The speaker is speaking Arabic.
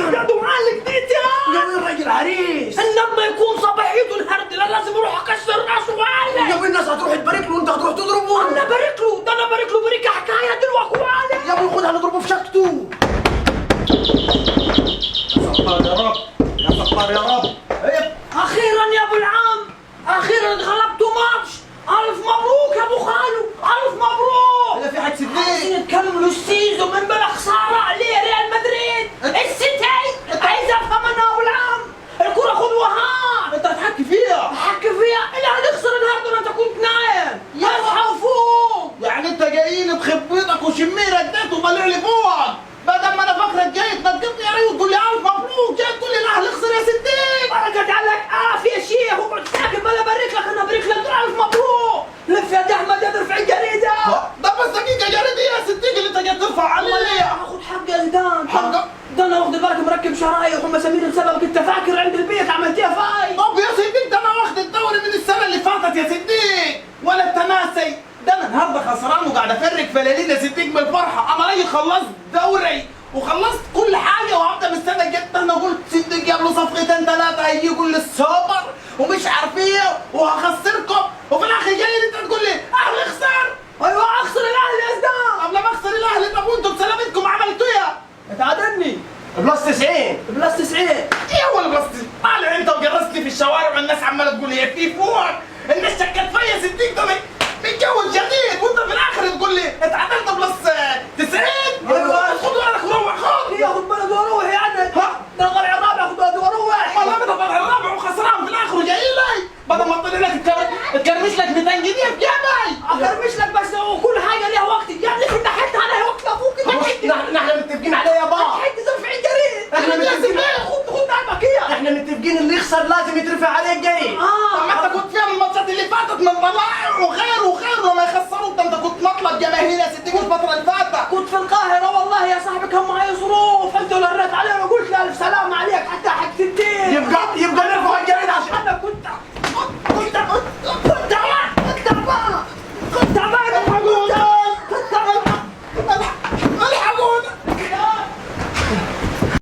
يا دعاء الجديد يا وين راجل عريس؟ لما يكون صباحيته الهردله لازم اروح اكسر راسه وعالي. يا وين الناس هتروح تبارك له وانت هتروح تضربه؟ انا بارك له، ده انا بارك له بريكه حكايه دلوقتي وعالي. يا ابوي خدها نضربه في شكته. يا ستار يا رب، يا ستار يا رب. اخيرا يا ابو العم، اخيرا غلبتوا ماتش. الف مبروك يا ابو خالو، الف مبروك. هلا في حد صدق؟ عايزين نكملوا السيزون من بلا خساره عليه ريال مدريد. السيتي عايز افهم انا يا ابو العم. الكره خذوها. انت هتحكي فيها. حكي فيها اللي هنخسر النهارده وانت كنت نايم. اصحى وفوق. يعني انت جايين بخبيطك وشميرك ديت وطالع لي فوق، بدل ما انا فاكرك جاي تنقطني يا ريت وتقول لي الف مبروك، جاي تقول لي الاهلي خسر يا ستين. بركة عليك يا شيخ، اقعد ساكت بلا بريك لك. انا بريك لك الف مبروك. لف يا احمد يا ارفع الجريده. ده بس دقيقة جريدة يا ستين اللي انت جاي ترفع علي. هاخد حقي يا زيدان. حقك؟ ده انا واخد بالك مركب شرايح ومسامير بسببك. انت فاكر عند البيت عملتيها فاي؟ طب يا سيدي انت انا واخد الدوري من السنة اللي فاتت يا ستين، ولا انت ناسي؟ ده انا النهارده خسران وقاعد افرق فلالين يا ستين من الفرحة. انا راجل خلصت دوري وخلصت كل حاجة وهبدا من السنة الجاية. انا قلت ستين جاب له صفقتين ثلاثة هيجوا للسوبر ومش عارف ايه وهخسركم، وفي الاخر جاي انت تقول لي اهلي خسر. ايوه اخسر الاهلي يا زيدان. قبل ما اخسر الاهلي طب وانتم بسلامتكم عملتوا ايه؟ اتعادلني بلس 90. بلس 90. ايه هو البلس 90؟ طالع انت وجرست لي في الشوارع والناس عماله تقول لي في فوق، الناس شكت فيا 60 ده متجوز جديد وانت في الاخر تقول لي اتعادلت بلس 90. ايوه خد بالك روح خد. هي خد بالك واروح يعني. ها؟ ده الغرع الرابع خد بالك واروح. والله بدها طلع الرابع وخسران في الاخر وجاي لي بدل ما تطلع لك تكرمش لك 200 جنيه في جيبي. اكرمش لك بس وكل حاجه ليها وقت. يا ابني انت حتى عليها وقت ابوك كده. نحن متفقين عليه يا بابا. حد زرف عين جريد. احنا متفقين. خد عمك اياها. احنا متفقين اللي يخسر لازم يترفع عليه الجاي. طب ما انت كنت فيها الماتشات اللي فاتت من طلائع وخير وخير وما يخسروا. انت كنت مطلب جماهير يا ستي الفتره اللي فاتت. كنت في القاهره